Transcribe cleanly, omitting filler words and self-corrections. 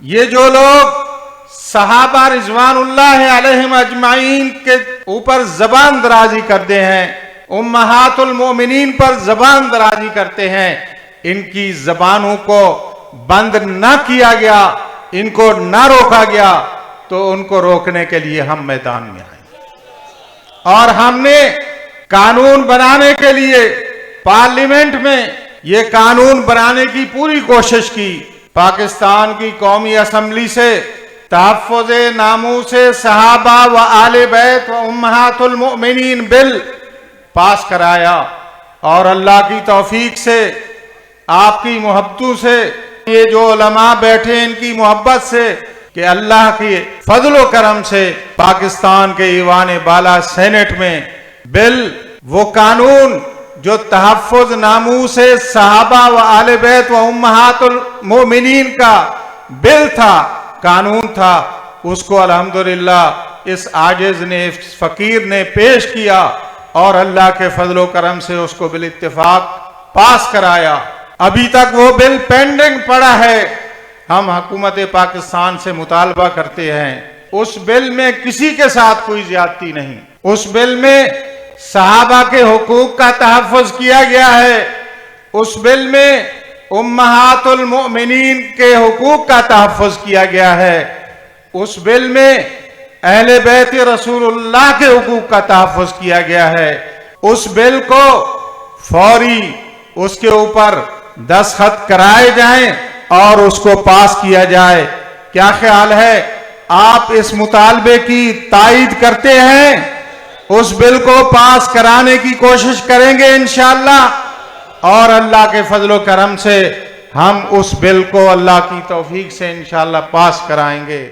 یہ جو لوگ صحابہ رضوانullah علیہم اجمعین کے اوپر زبان درازی کرتے ہیں، امہات المؤمنین پر زبان درازی کرتے ہیں، ان کی زبانوں کو بند نہ کیا گیا، ان کو نہ روکا گیا تو ان کو روکنے کے لیے ہم میدان میں آئے اور ہم نے قانون بنانے کے لیے پارلیمنٹ میں یہ قانون بنانے کی پوری کوشش کی۔ پاکستان کی قومی اسمبلی سے تحفظ ناموس صحابہ و آل بیت و امہات المؤمنین بل پاس کرایا، اور اللہ کی توفیق سے، آپ کی محبتوں سے، یہ جو علماء بیٹھے ان کی محبت سے، کہ اللہ کی فضل و کرم سے پاکستان کے ایوان بالا سینٹ میں بل، وہ قانون جو تحفظ ناموس صحابہ و آل بیت و امہات المؤمنین کا بل تھا، قانون تھا، اس کو الحمدللہ اس عاجز نے، اس فقیر نے پیش کیا اور اللہ کے فضل و کرم سے اس کو بالاتفاق پاس کرایا۔ ابھی تک وہ بل پینڈنگ پڑا ہے۔ ہم حکومت پاکستان سے مطالبہ کرتے ہیں، اس بل میں کسی کے ساتھ کوئی زیادتی نہیں، اس بل میں صحابہ کے حقوق کا تحفظ کیا گیا ہے، اس بل میں امہات المؤمنین کے حقوق کا تحفظ کیا گیا ہے، اس بل میں اہل بیت رسول اللہ کے حقوق کا تحفظ کیا گیا ہے۔ اس بل کو فوری اس کے اوپر دستخط کرائے جائیں اور اس کو پاس کیا جائے۔ کیا خیال ہے؟ آپ اس مطالبے کی تائید کرتے ہیں؟ اس بل کو پاس کرانے کی کوشش کریں گے انشاءاللہ، اور اللہ کے فضل و کرم سے ہم اس بل کو اللہ کی توفیق سے انشاءاللہ پاس کرائیں گے۔